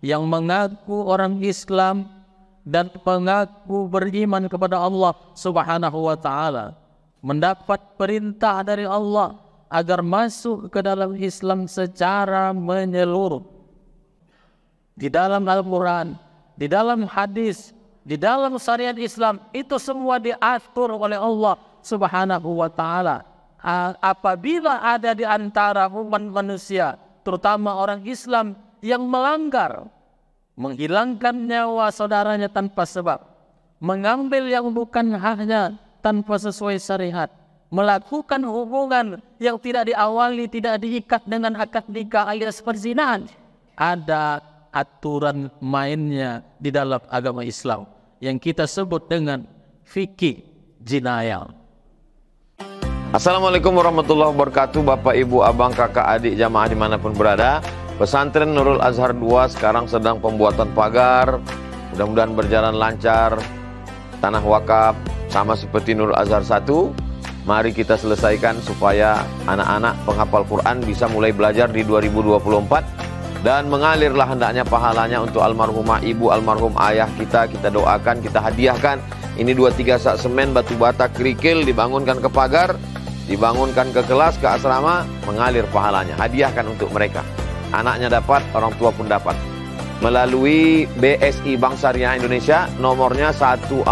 yang mengaku orang Islam dan mengaku beriman kepada Allah Subhanahu wa taala mendapat perintah dari Allah agar masuk ke dalam Islam secara menyeluruh. Di dalam Al-Quran, di dalam hadis, di dalam syariat Islam, itu semua diatur oleh Allah Subhanahu wa taala. Apabila ada di antara umat manusia, terutama orang Islam, yang melanggar, menghilangkan nyawa saudaranya tanpa sebab, mengambil yang bukan haknya tanpa sesuai syariat, melakukan hubungan yang tidak diawali, tidak diikat dengan akad nikah alias perzinahan, ada aturan mainnya di dalam agama Islam yang kita sebut dengan fikih jinayah. Assalamualaikum warahmatullahi wabarakatuh. Bapak, ibu, abang, kakak, adik, jamaah dimanapun berada, Pesantren Nurul Azhar 2 sekarang sedang pembuatan pagar. Mudah-mudahan berjalan lancar. Tanah wakaf sama seperti Nurul Azhar 1. Mari kita selesaikan supaya anak-anak penghafal Quran bisa mulai belajar di 2024. Dan mengalirlah hendaknya pahalanya untuk almarhumah ibu, almarhum ayah kita. Kita doakan, kita hadiahkan. Ini 2-3 sak semen, batu bata, kerikil, dibangunkan ke pagar, dibangunkan ke kelas, ke asrama, mengalir pahalanya. Hadiahkan untuk mereka. Anaknya dapat, orang tua pun dapat. Melalui BSI Bank Syariah Indonesia, nomornya 147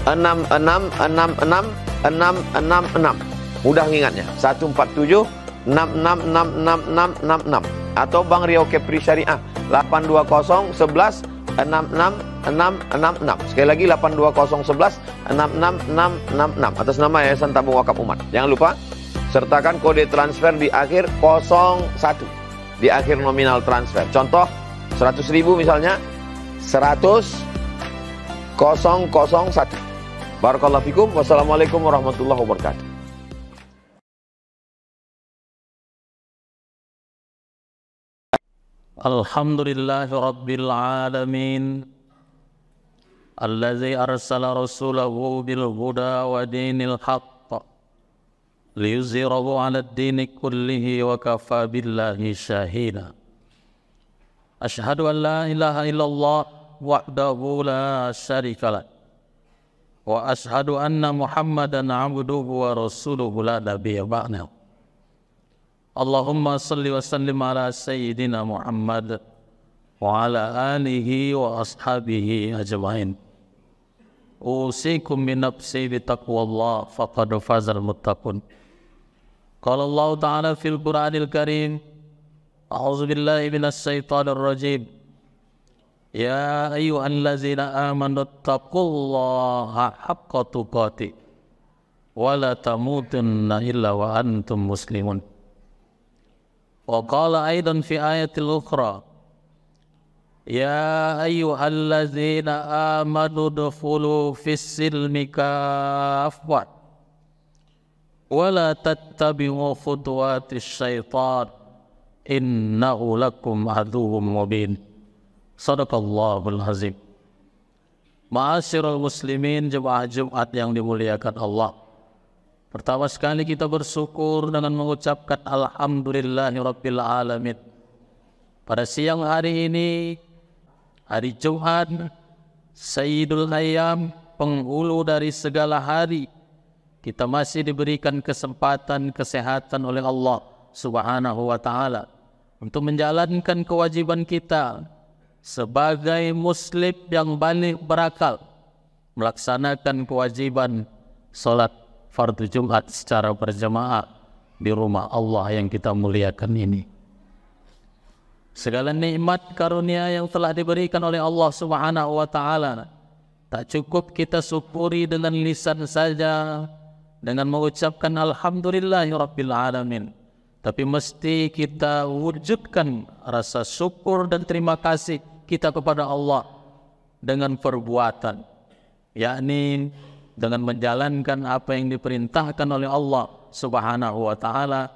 66666666. Mudah ngingatnya, 147 666666. Atau Bank Riau Kepri Syariah 820 11 66666. Sekali lagi 820 11 66666 atas nama Yayasan Tabung Wakaf Umat. Jangan lupa sertakan kode transfer di akhir 01, di akhir nominal transfer. Contoh 100.000 misalnya 100 001. Barakallahu fikum. Wassalamualaikum warahmatullahi wabarakatuh. Alhamdulillahi Rabbil Alamin, Alladzi arsala rasulahu bil huda wa dinil haqq liyuzhirahu 'ala ad-dini kullihi wa kafa billahi shahida. Asyhadu an la ilaha illallah wahdahu la syarika lah, wa asyhadu anna Muhammadan 'abduhu wa rasuluhu la nabiyya ba'dahu. Allahumma salli wa sallim ala Sayyidina Muhammad wa ala alihi wa ashabihi ajma'in. Usikum min nafsi bi taqwallah faqad fazal muttaqun. Qala Allah Ta'ala fil Qur'anil Karim, a'udzu billahi minasy syaithanir rajim. Ya ayyuhallazina amanu taqullaha haqqa tuqatih wa la tamutunna illa wa antum muslimun. Wa qala aidan fi ayatil ukhra, ya ayyuhallazina amanu dukhulu fis silmi kaffah wa la tattabi'u khutuwatis syaitan innahu lakum aduwwum mubin. Shadaqallahul azim. Ma'asyiral muslimin, jemaah Jumat yang dimuliakan Allah, pertama sekali kita bersyukur dengan mengucapkan alhamdulillahi rabbil alamin. Pada siang hari ini, hari Jumat, Sayyidul Ayyam, penghulu dari segala hari, kita masih diberikan kesempatan, kesehatan oleh Allah Subhanahu wa ta'ala untuk menjalankan kewajiban kita sebagai muslim yang baligh berakal, melaksanakan kewajiban salat fardu Jumat secara berjamaah di rumah Allah yang kita muliakan ini. Segala nikmat karunia yang telah diberikan oleh Allah Subhanahu wa ta'ala tak cukup kita syukuri dengan lisan saja, dengan mengucapkan alhamdulillahi rabbil alamin, tapi mesti kita wujudkan rasa syukur dan terima kasih kita kepada Allah dengan perbuatan, yakni dengan menjalankan apa yang diperintahkan oleh Allah Subhanahu wa ta'ala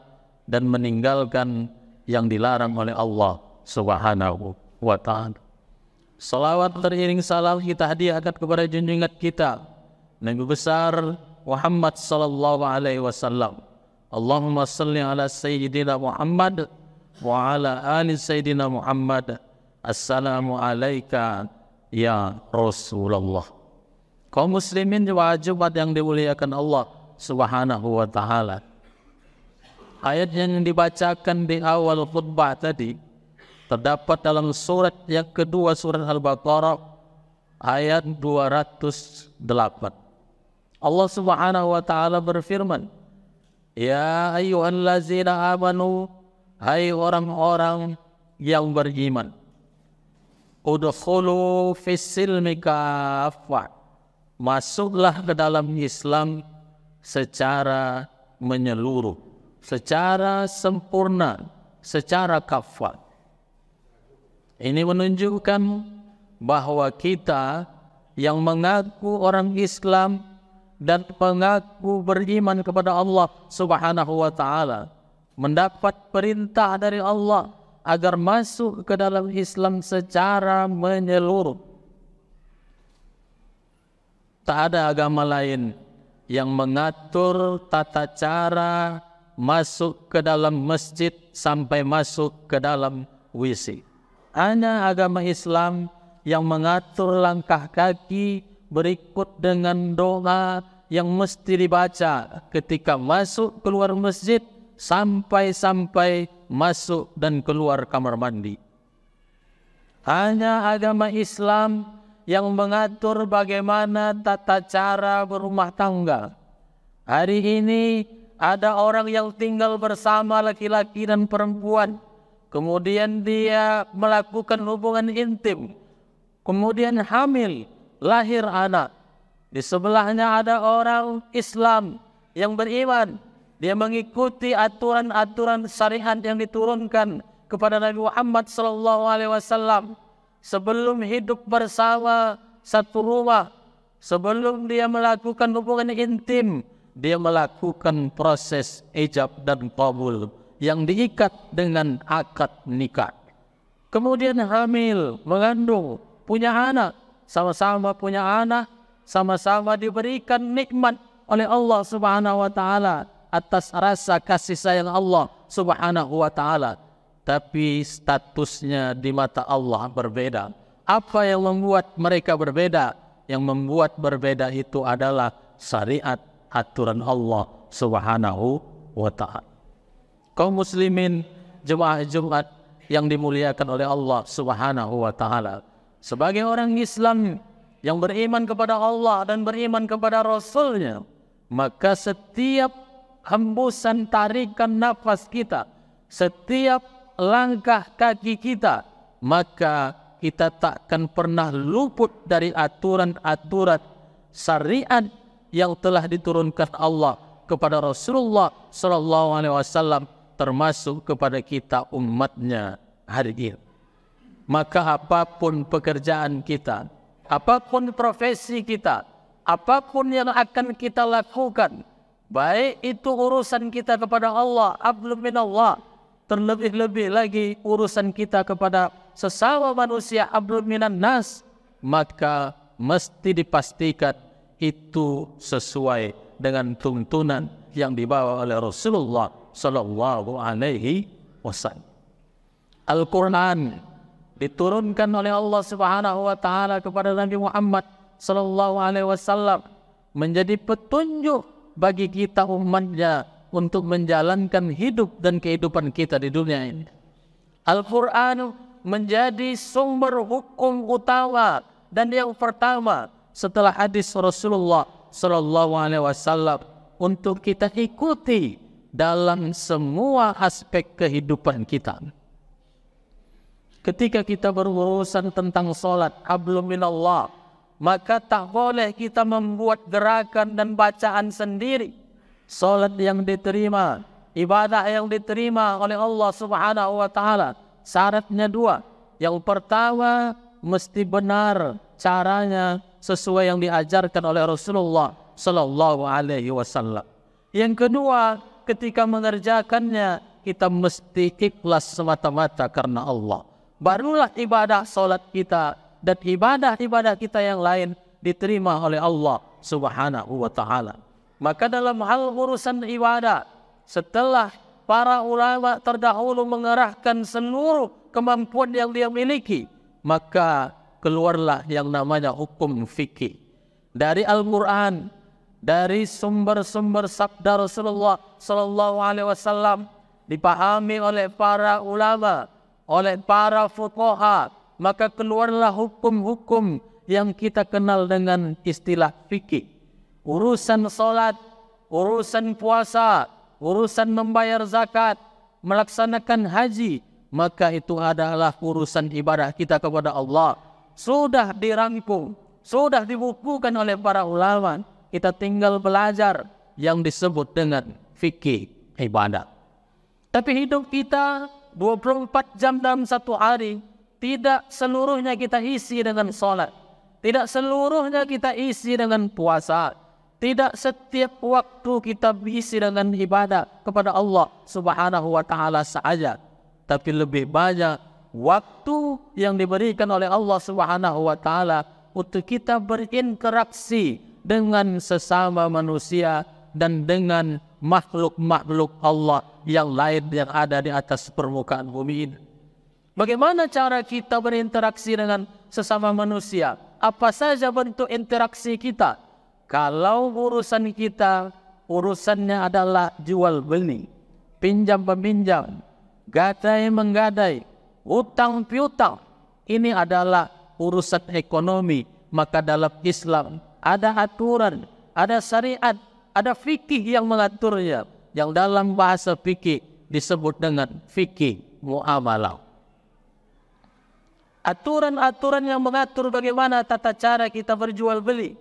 dan meninggalkan yang dilarang oleh Allah Subhanahu wa ta'ala. Salawat teriring salam kita hadiahkan kepada junjungan kita Nabi besar Muhammad sallallahu alaihi wasallam. Allahumma salli ala Sayyidina Muhammad wa ala ali Sayyidina Muhammad Assalamu alayka ya Rasulullah. Kaum muslimin jemaah Jumat yang dimuliakan Allah Subhanahu wa taala. Ayat yang dibacakan di awal khutbah tadi terdapat dalam surat yang kedua, surat Al-Baqarah ayat 208. Allah Subhanahu wa taala berfirman, ya ayyuhallazina amanu, hai orang-orang yang beriman, udkhulu fis-silmi kaffah, masuklah ke dalam Islam secara menyeluruh, secara sempurna, secara kafah. Ini menunjukkan bahwa kita yang mengaku orang Islam dan mengaku beriman kepada Allah Subhanahu wa taala mendapat perintah dari Allah agar masuk ke dalam Islam secara menyeluruh. Tak ada agama lain yang mengatur tata cara masuk ke dalam masjid sampai masuk ke dalam WC. Hanya agama Islam yang mengatur langkah kaki berikut dengan doa yang mesti dibaca ketika masuk keluar masjid sampai masuk dan keluar kamar mandi. Hanya agama Islam yang mengatur bagaimana tata cara berumah tangga. Hari ini ada orang yang tinggal bersama laki-laki dan perempuan, kemudian dia melakukan hubungan intim, kemudian hamil, lahir anak. Di sebelahnya ada orang Islam yang beriman, dia mengikuti aturan-aturan syariat yang diturunkan kepada Nabi Muhammad SAW. Sebelum hidup bersama satu rumah, sebelum dia melakukan hubungan intim, dia melakukan proses ijab dan qabul yang diikat dengan akad nikah. Kemudian hamil, mengandung, punya anak, sama-sama punya anak, sama-sama diberikan nikmat oleh Allah Subhanahu wa taala atas rasa kasih sayang Allah Subhanahu wa taala. Tapi statusnya di mata Allah berbeda. Apa yang membuat mereka berbeda? Yang membuat berbeda itu adalah syariat, aturan Allah Subhanahu wa ta'ala. Kaum muslimin jemaah Jumat yang dimuliakan oleh Allah Subhanahu wa ta'ala, sebagai orang Islam yang beriman kepada Allah dan beriman kepada Rasulnya, maka setiap hembusan tarikan nafas kita, setiap langkah kaki kita, maka kita takkan pernah luput dari aturan-aturan syariat yang telah diturunkan Allah kepada Rasulullah SAW, termasuk kepada kita umatnya hari ini. Maka apapun pekerjaan kita, apapun profesi kita, apapun yang akan kita lakukan, baik itu urusan kita kepada Allah, hablum minallah, terlebih-lebih lagi urusan kita kepada sesama manusia, hablum minan nas, maka mesti dipastikan itu sesuai dengan tuntunan yang dibawa oleh Rasulullah sallallahu alaihi wasallam. Al-Quran diturunkan oleh Allah Subhanahu wa taala kepada Nabi Muhammad sallallahu alaihi wasallam menjadi petunjuk bagi kita umatnya untuk menjalankan hidup dan kehidupan kita di dunia ini. Al-Quran menjadi sumber hukum utama dan yang pertama setelah hadis Rasulullah sallallahu alaihi wasallam untuk kita ikuti dalam semua aspek kehidupan kita. Ketika kita berurusan tentang salat, hablum minallah, maka tak boleh kita membuat gerakan dan bacaan sendiri. Salat yang diterima, ibadah yang diterima oleh Allah Subhanahu wa taala, syaratnya dua. Yang pertama, mesti benar caranya sesuai yang diajarkan oleh Rasulullah sallallahu alaihi wasallam. Yang kedua, ketika mengerjakannya kita mesti ikhlas semata-mata karena Allah. Barulah ibadah salat kita dan ibadah-ibadah kita yang lain diterima oleh Allah Subhanahu wa taala. Maka dalam hal urusan ibadah, setelah para ulama terdahulu mengerahkan seluruh kemampuan yang dia miliki, maka keluarlah yang namanya hukum fikih dari Al-Quran, dari sumber-sumber sabda Rasulullah Sallallahu Alaihi Wasallam, dipahami oleh para ulama, oleh para fuqaha, maka keluarlah hukum-hukum yang kita kenal dengan istilah fikih. Urusan salat, urusan puasa, urusan membayar zakat, melaksanakan haji, maka itu adalah urusan ibadah kita kepada Allah. Sudah dirangkum, sudah dibukukan oleh para ulama. Kita tinggal belajar yang disebut dengan fikih ibadah. Tapi hidup kita 24 jam dalam satu hari, tidak seluruhnya kita isi dengan sholat, tidak seluruhnya kita isi dengan puasa, tidak setiap waktu kita isi dengan ibadah kepada Allah Subhanahu wa Ta'ala saja, tapi lebih banyak waktu yang diberikan oleh Allah Subhanahu wa Ta'ala untuk kita berinteraksi dengan sesama manusia dan dengan makhluk-makhluk Allah yang lain yang ada di atas permukaan bumi ini. Bagaimana cara kita berinteraksi dengan sesama manusia? Apa saja bentuk interaksi kita? Kalau urusan kita, urusannya adalah jual beli, pinjam peminjam, gadai menggadai, utang piutang, ini adalah urusan ekonomi. Maka dalam Islam ada aturan, ada syariat, ada fikih yang mengaturnya, yang dalam bahasa fikih disebut dengan fikih muamalah. Aturan-aturan yang mengatur bagaimana tata cara kita berjual beli.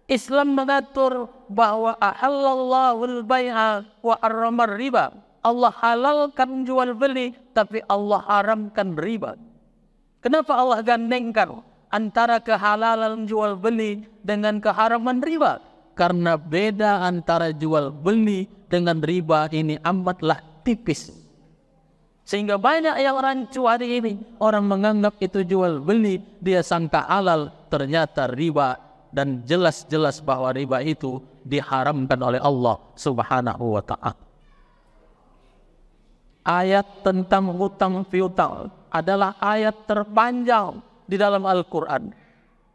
Islam mengatur bahwa ahallallahu al-bai'a wa harramar riba. Allah halalkan jual beli, tapi Allah haramkan riba. Kenapa Allah gandengkan antara kehalalan jual beli dengan keharaman riba? Karena beda antara jual beli dengan riba ini amatlah tipis. Sehingga banyak yang rancu hari ini, orang menganggap itu jual beli, dia sangka halal, ternyata riba, dan jelas-jelas bahwa riba itu diharamkan oleh Allah Subhanahu wa Ta'ala. Ayat tentang hutang piutang adalah ayat terpanjang di dalam Al-Quran.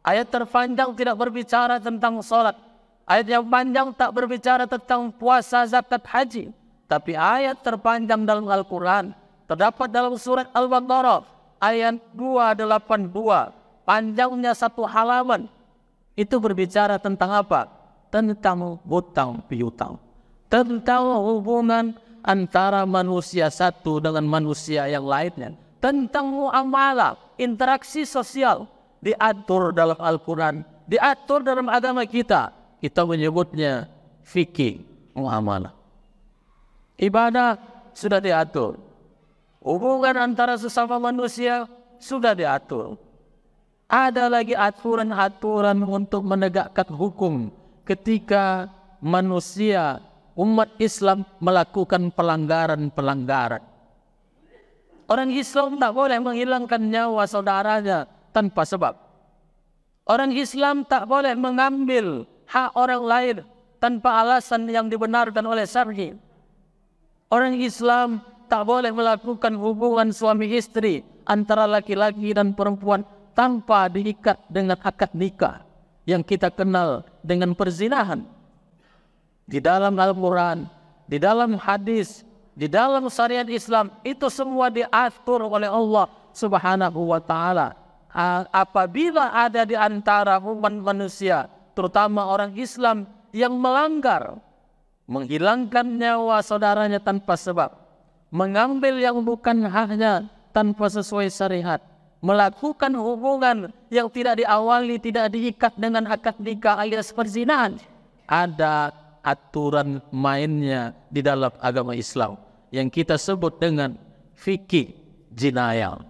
Ayat terpanjang tidak berbicara tentang salat. Ayat yang panjang tak berbicara tentang puasa, zakat, haji. Tapi ayat terpanjang dalam Al-Quran terdapat dalam surat Al-Baqarah ayat 282. Panjangnya satu halaman. Itu berbicara tentang apa? Tentang hutang piutang. Tentang hubungan antara manusia satu dengan manusia yang lainnya. Tentang muamalah, interaksi sosial, diatur dalam Al-Quran, diatur dalam agama kita. Kita menyebutnya fikih muamalah. Ibadah sudah diatur. Hubungan antara sesama manusia sudah diatur. Ada lagi aturan-aturan untuk menegakkan hukum ketika manusia, umat Islam melakukan pelanggaran-pelanggaran. Orang Islam tak boleh menghilangkan nyawa saudaranya tanpa sebab. Orang Islam tak boleh mengambil hak orang lain tanpa alasan yang dibenarkan oleh syar'i. Orang Islam tak boleh melakukan hubungan suami istri antara laki-laki dan perempuan tanpa diikat dengan akad nikah yang kita kenal dengan perzinahan. Di dalam Al-Quran, di dalam hadis, di dalam syariat Islam, itu semua diatur oleh Allah Subhanahu wa Ta'ala. Apabila ada di antara umat manusia, terutama orang Islam yang melanggar, menghilangkan nyawa saudaranya tanpa sebab, mengambil yang bukan haknya tanpa sesuai syariat, melakukan hubungan yang tidak diawali, tidak diikat dengan akad nikah alias perzinahan, ada aturan mainnya di dalam agama Islam yang kita sebut dengan fikih jinayah.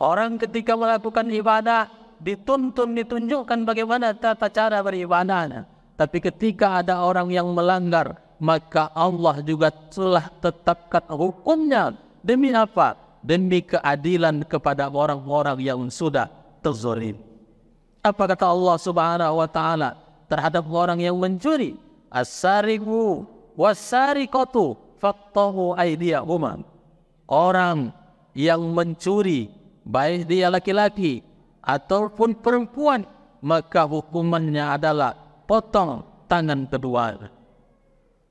Orang ketika melakukan ibadah dituntun, ditunjukkan bagaimana tata cara beribadahnya. Tapi ketika ada orang yang melanggar, maka Allah juga telah tetapkan hukumnya. Demi apa? Demi keadilan kepada orang-orang yang sudah terzalim. Apa kata Allah Subhanahu wa Ta'ala terhadap orang yang mencuri? As-sariqu wasariqatu faqtahu aydiyahuma. Orang yang mencuri, baik dia laki-laki ataupun perempuan, maka hukumannya adalah potong tangan kedua.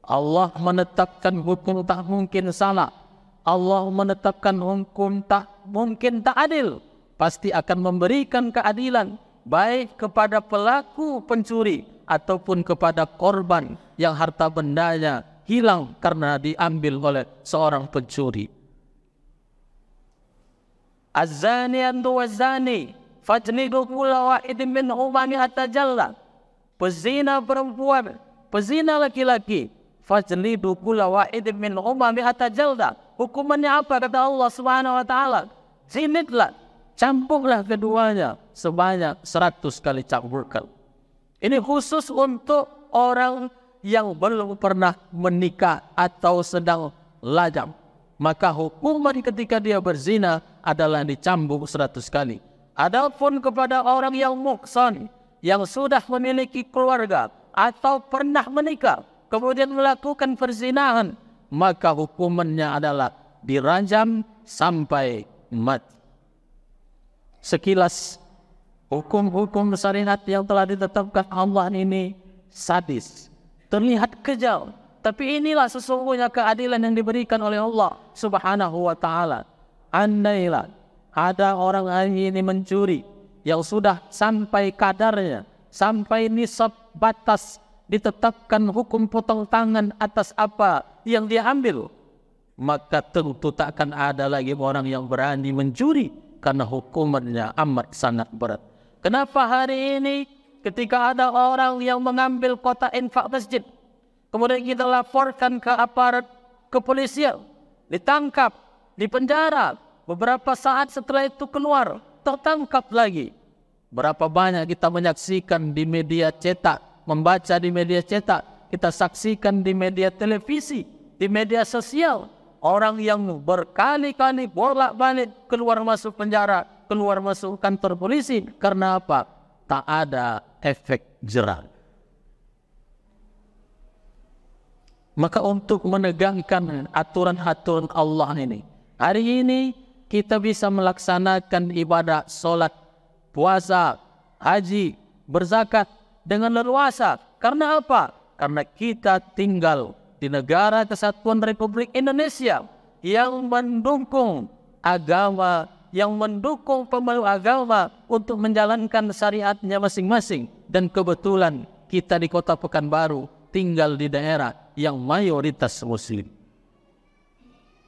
Allah menetapkan hukum tak mungkin salah. Allah menetapkan hukum tak mungkin tak adil. Pasti akan memberikan keadilan baik kepada pelaku pencuri ataupun kepada korban yang harta bendanya hilang karena diambil oleh seorang pencuri. Az-zaniyantu waz-zani fajlidu kulla wahidin minhuma mi'ata jaldah. Pezina perempuan, pezina laki-laki, fajlidu kulla wahidin minhuma mi'ata jaldah. Hukumannya apa kata Allah Subhanahu wa taala? Zinitlah, campurlah keduanya sebanyak 100 kali campurkan. Ini khusus untuk orang yang belum pernah menikah atau sedang lajang. Maka hukuman ketika dia berzina adalah dicambuk 100 kali. Adapun kepada orang yang muhsan, yang sudah memiliki keluarga atau pernah menikah, kemudian melakukan perzinahan, maka hukumannya adalah dirajam sampai mati. Sekilas hukum-hukum syariat yang telah ditetapkan Allah ini sadis, terlihat kejam, tapi inilah sesungguhnya keadilan yang diberikan oleh Allah Subhanahu wa taala. Andailah ada orang hari ini mencuri yang sudah sampai kadarnya, sampai nisab batas, ditetapkan hukum potong tangan atas apa yang dia ambil, maka tentu tak akan ada lagi orang yang berani mencuri karena hukumannya amat sangat berat. Kenapa hari ini ketika ada orang yang mengambil kotak infak masjid, kemudian kita laporkan ke aparat kepolisian, ditangkap, dipenjara, beberapa saat setelah itu keluar, tertangkap lagi. Berapa banyak kita menyaksikan di media cetak, membaca di media cetak, kita saksikan di media televisi, di media sosial, orang yang berkali-kali bolak-balik keluar masuk penjara, keluar masuk kantor polisi. Karena apa? Tak ada efek jerah. Maka untuk menegangkan aturan-aturan Allah ini, hari ini kita bisa melaksanakan ibadah solat, puasa, haji, berzakat dengan leluasa. Karena apa? Karena kita tinggal di negara Kesatuan Republik Indonesia yang mendukung agama, yang mendukung pemeluk agama untuk menjalankan syariatnya masing-masing. Dan kebetulan kita di Kota Pekanbaru tinggal di daerah yang mayoritas muslim.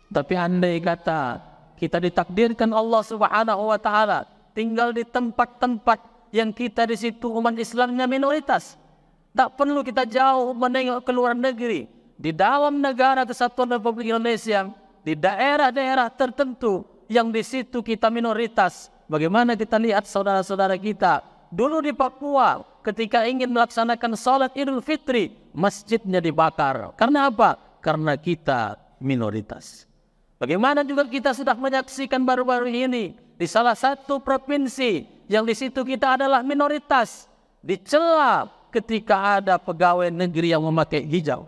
Tapi andai kata kita ditakdirkan Allah Subhanahu wa taala tinggal di tempat-tempat yang kita di situ umat Islamnya minoritas, tak perlu kita jauh menengok ke luar negeri. Di dalam negara Kesatuan Republik Indonesia, di daerah-daerah tertentu yang di situ kita minoritas, bagaimana kita lihat saudara-saudara kita dulu di Papua ketika ingin melaksanakan salat Idul Fitri, masjidnya dibakar. Karena apa? Karena kita minoritas. Bagaimana juga kita sudah menyaksikan baru-baru ini di salah satu provinsi yang di situ kita adalah minoritas, dicela ketika ada pegawai negeri yang memakai hijab.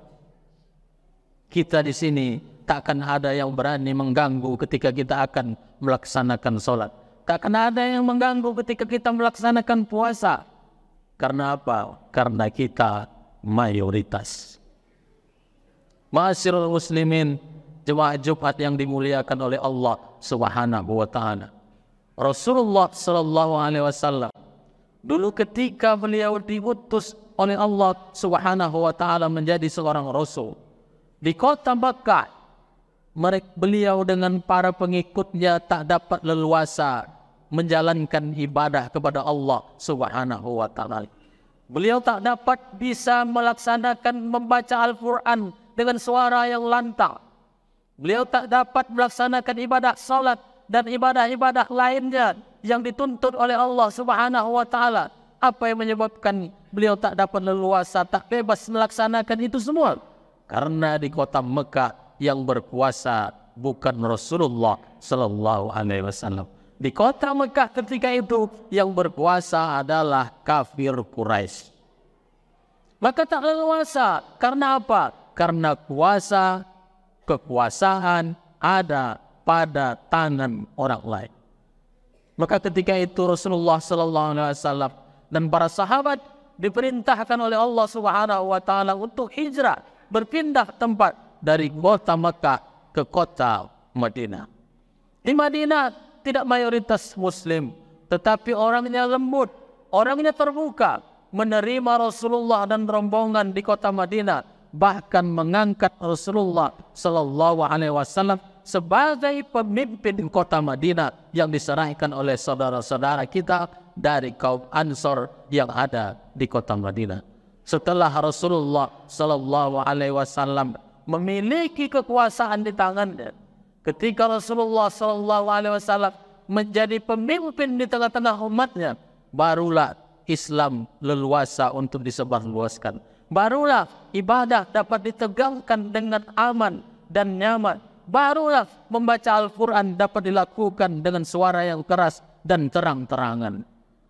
Kita di sini tak akan ada yang berani mengganggu ketika kita akan melaksanakan sholat. Tak akan ada yang mengganggu ketika kita melaksanakan puasa. Karena apa? Karena kita mayoritas. Ma'asyiral muslimin, jemaah Jumat yang dimuliakan oleh Allah Subhanahu wa taala. Rasulullah sallallahu alaihi wasallam dulu ketika beliau diutus oleh Allah Subhanahu wa taala menjadi seorang rasul di kota Makkah, beliau dengan para pengikutnya tak dapat leluasa menjalankan ibadah kepada Allah Subhanahu wa taala. Beliau tak dapat bisa melaksanakan membaca Al-Quran dengan suara yang lantang. Beliau tak dapat melaksanakan ibadah salat dan ibadah-ibadah lainnya yang dituntut oleh Allah Subhanahu wa taala. Apa yang menyebabkan beliau tak dapat leluasa, tak bebas melaksanakan itu semua? Karena di kota Mekah yang berkuasa bukan Rasulullah sallallahu alaihi wasallam. Di kota Mekah ketika itu yang berkuasa adalah kafir Quraisy. Maka tak leluasa. Karena apa? karena kekuasaan ada pada tangan orang lain. Maka ketika itu Rasulullah sallallahu alaihi wasallam dan para sahabat diperintahkan oleh Allah Subhanahu wa taala untuk hijrah, berpindah tempat dari kota Mekah ke kota Madinah. Di Madinah tidak mayoritas muslim, tetapi orangnya lembut, orangnya terbuka menerima Rasulullah dan rombongan di kota Madinah, bahkan mengangkat Rasulullah sallallahu alaihi wasallam sebagai pemimpin kota Madinah yang diserahkan oleh saudara-saudara kita dari kaum Ansor yang ada di kota Madinah. Setelah Rasulullah sallallahu alaihi wasallam memiliki kekuasaan di tangannya, ketika Rasulullah sallallahu alaihi wasallam menjadi pemimpin di tengah-tengah umatnya, barulah Islam leluasa untuk disebarluaskan. Barulah ibadah dapat ditegakkan dengan aman dan nyaman. Barulah membaca Al-Quran dapat dilakukan dengan suara yang keras dan terang-terangan.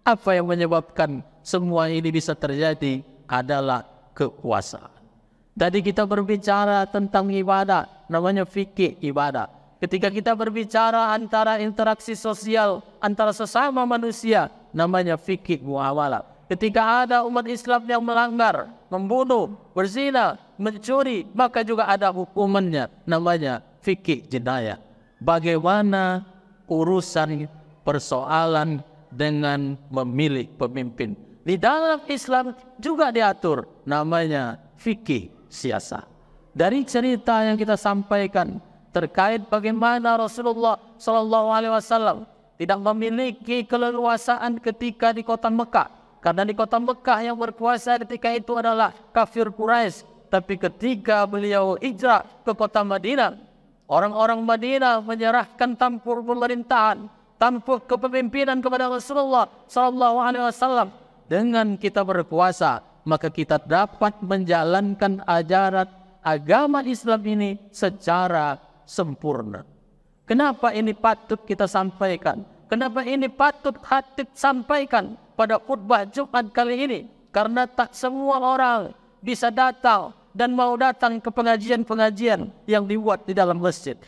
Apa yang menyebabkan semua ini bisa terjadi adalah kekuasaan. Tadi kita berbicara tentang ibadah, namanya fikih ibadah. Ketika kita berbicara antara interaksi sosial antara sesama manusia, namanya fikih muamalah. Ketika ada umat Islam yang melanggar, membunuh, berzina, mencuri, maka juga ada hukumannya, namanya fikih jenayah. Bagaimana urusan persoalan dengan memilih pemimpin? Di dalam Islam juga diatur, namanya fikih siasat. Dari cerita yang kita sampaikan terkait bagaimana Rasulullah SAW tidak memiliki keleluasaan ketika di kota Mekah. Karena di kota Mekah yang berkuasa ketika itu adalah kafir Quraisy. Tapi ketika beliau hijrah ke kota Madinah, orang-orang Madinah menyerahkan tampuk pemerintahan, tampuk kepemimpinan kepada Rasulullah SAW. Dengan kita berkuasa, maka kita dapat menjalankan ajaran agama Islam ini secara sempurna. Kenapa ini patut kita sampaikan? Kenapa ini patut Khatib sampaikan pada khutbah Jumat kali ini? Karena tak semua orang bisa datang dan mau datang ke pengajian-pengajian yang dibuat di dalam masjid.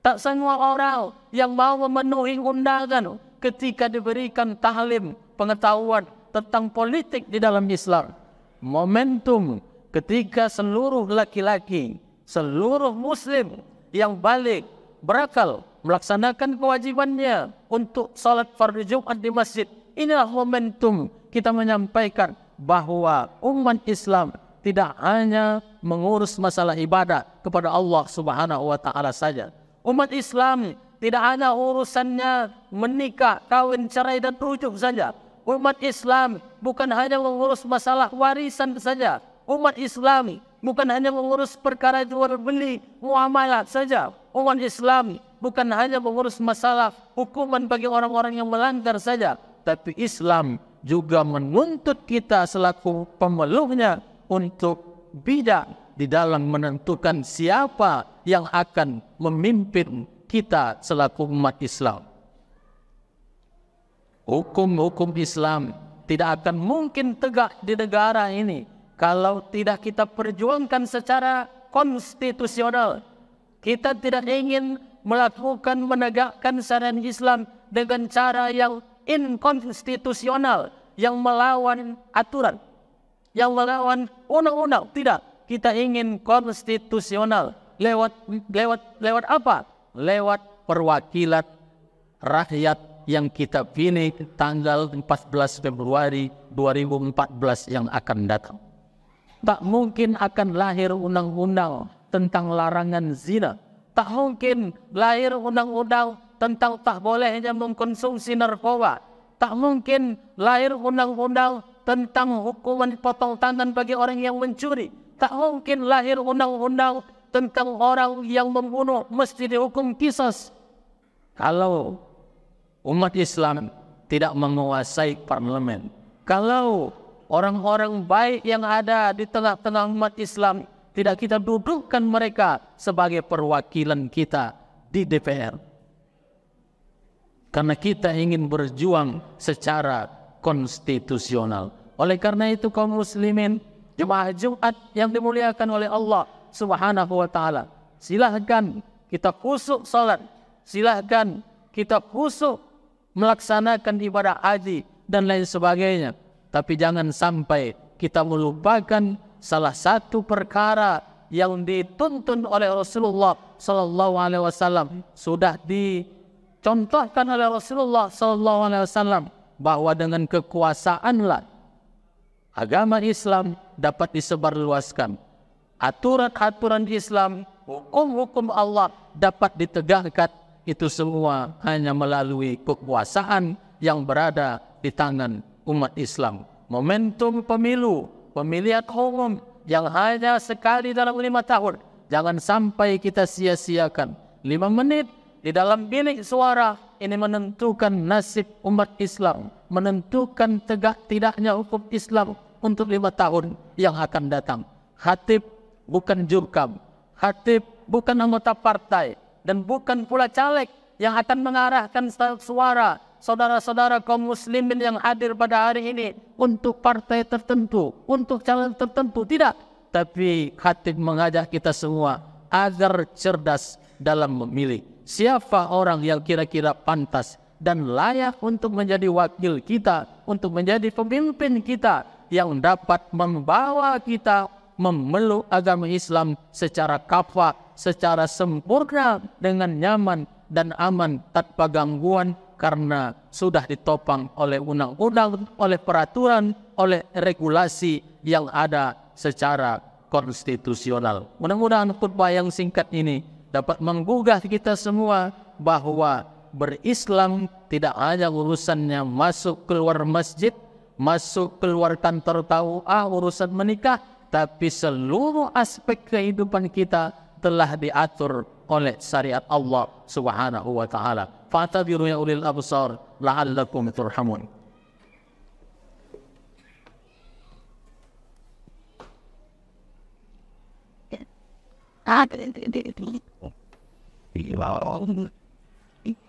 Tak semua orang yang mau memenuhi undangan ketika diberikan tahlim pengetahuan tentang politik di dalam Islam. Momentum ketika seluruh laki-laki, seluruh muslim yang balik, berakal, melaksanakan kewajibannya untuk salat fardu Jumat di masjid. Inilah momentum kita menyampaikan bahwa umat Islam tidak hanya mengurus masalah ibadah kepada Allah Subhanahu wa taala saja. Umat Islam tidak hanya urusannya menikah, kawin, cerai dan rujuk saja. Umat Islam bukan hanya mengurus masalah warisan saja. Umat Islam bukan hanya mengurus perkara jual beli, muamalah saja. Umat Islam bukan hanya mengurus masalah hukuman bagi orang-orang yang melanggar saja. Tapi Islam juga menuntut kita selaku pemeluknya untuk bijak di dalam menentukan siapa yang akan memimpin kita selaku umat Islam. Hukum-hukum Islam tidak akan mungkin tegak di negara ini kalau tidak kita perjuangkan secara konstitusional. Kita tidak ingin melakukan menegakkan syariat Islam dengan cara yang inkonstitusional, yang melawan aturan, yang melawan undang-undang. Tidak, kita ingin konstitusional. Lewat apa? Lewat perwakilan rakyat yang kita pilih tanggal 14 Februari 2014 yang akan datang. Tak mungkin akan lahir undang-undang tentang larangan zina. Tak mungkin lahir undang-undang tentang tak bolehnya mengkonsumsi narkoba. Tak mungkin lahir undang-undang tentang hukuman potong tangan bagi orang yang mencuri. Tak mungkin lahir undang-undang tentang orang yang membunuh mesti dihukum qisas. Kalau umat Islam tidak menguasai parlemen, kalau orang-orang baik yang ada di tengah-tengah umat Islam tidak kita dudukkan mereka sebagai perwakilan kita di DPR, karena kita ingin berjuang secara konstitusional. Oleh karena itu kaum muslimin, jemaah Jumat yang dimuliakan oleh Allah, Subhanahu wa ta'ala. Silahkan kita khusyuk salat, silahkan kita khusyuk melaksanakan ibadah haji dan lain sebagainya. Tapi jangan sampai kita melupakan salah satu perkara yang dituntun oleh Rasulullah sallallahu alaihi wasallam, sudah dicontohkan oleh Rasulullah sallallahu alaihi wasallam, bahwa dengan kekuasaanlah agama Islam dapat disebarluaskan. Aturan-aturan Islam, hukum-hukum Allah dapat ditegakkan. Itu semua hanya melalui kekuasaan yang berada di tangan umat Islam. Momentum pemilu, pemilihan umum yang hanya sekali dalam 5 tahun, jangan sampai kita sia-siakan. 5 menit di dalam bilik suara ini menentukan nasib umat Islam, menentukan tegak tidaknya hukum Islam untuk 5 tahun yang akan datang. Khatib bukan jurkam, khatib bukan anggota partai, dan bukan pula caleg yang akan mengarahkan suara saudara-saudara kaum muslimin yang hadir pada hari ini untuk partai tertentu, untuk calon tertentu, tidak. Tapi khatib mengajak kita semua agar cerdas dalam memilih siapa orang yang kira-kira pantas dan layak untuk menjadi wakil kita, untuk menjadi pemimpin kita yang dapat membawa kita memeluk agama Islam secara kafah, secara sempurna, dengan nyaman dan aman tanpa gangguan, karena sudah ditopang oleh undang-undang, oleh peraturan, oleh regulasi yang ada secara konstitusional. Mudah-mudahan khutbah yang singkat ini dapat menggugah kita semua bahwa berislam tidak hanya urusannya masuk keluar masjid, masuk keluar kantor TUA, urusan menikah, tapi seluruh aspek kehidupan kita telah diatur oleh syariat Allah Subhanahu wa ta'ala. Fa'tabiru ya ulil absar la'allakum turhamun.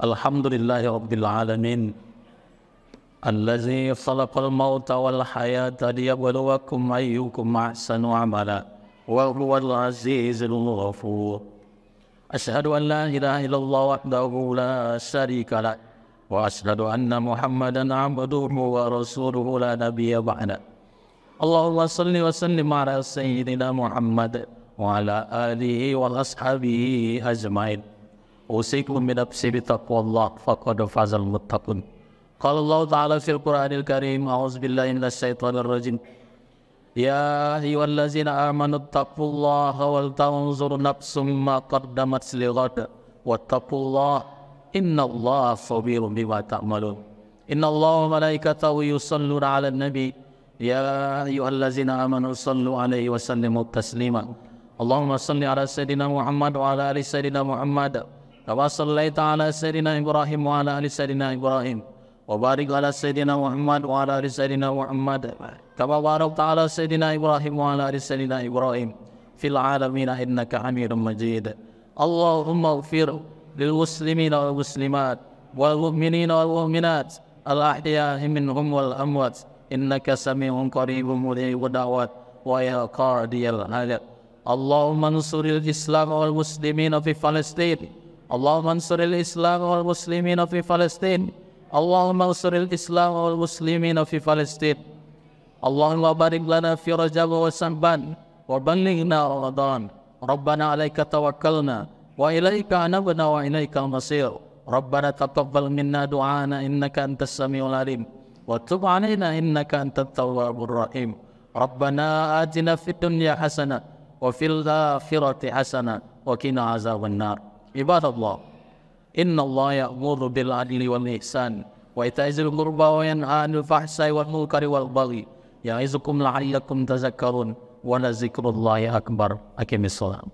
Alhamdulillahi rabbil alamin, allazi khalaqal mauta wal hayata liyabluwakum ayyukum ahsanu amala wa huwal azizul ghafur. Asyhadu an la ilaha illallah wahdahu la syarika lah wa asyhadu anna Muhammadan abduhu wa rasuluhu la nabiyya ba'da. Allahumma salli wa sallim ala sayyidina Muhammad wa ala alihi wa ashabihi ajmain. Usikum bi nafsi bi taqwallah faqad fazal muttaqun. Qala Allah ta'ala fil Qur'anil Karim, a'udzu billahi minasy syaithanir rajim. Ya ayyuhallazina amanu taqullaha wal tanzur nafsum ma qaddamat lighad wattaqullaha innallaha khabirum bima ta'malun. Innallaha wa malaikatahu yusalluna 'alan nabi ya ayyuhallazina amanu sallu 'alaihi wa sallimu taslima. Allahumma salli 'ala sayidina Muhammad wa 'ala ali sayidina Muhammad kama shallaita 'ala sayidina Ibrahim wa 'ala ali sayidina Ibrahim wa barik 'ala sayidina Muhammad wa 'ala ali sayidina Muhammad kama barakta 'ala sayidina Ibrahim wa 'ala ali sayidina Ibrahim fil 'alamin innaka Hamidum Majid. Allahumma ighfir lil muslimina wal muslimat wal mu'minina wal mu'minat al ahya'i minhum wal amwat innaka sami'un qaribun mujibud da'wat wa ya qadiyal hajat. Allahumma ansuril Islam wal muslimina fi Palestin. Allahumma ansuril Islam wal muslimina fi Palestin. Allahumma ansuril Islam wal muslimina fi Palestin. Allahumma barik lana fi Rajab wa Sya'ban wa ballighna Ramadan. Rabbana 'alaika tawakkalna wa ilaika anabna wa ilaikal masir. Rabbana taqabbal minna du'ana innaka antas samiul alim wa tub 'alaina innaka antat tawwabur rahim. Rabbana atina fid dunya hasanah wa fil akhirati hasanah wa qina azaban nar. Ibadallah, inna Allah ya'muru bil adli wal ihsan wa ita'izil qurba wa yanha 'anil fahsai wal munkari wal baghi ya'izukum la'allakum tadhakkarun wa la zikrullahi akbar. Aqimis salam.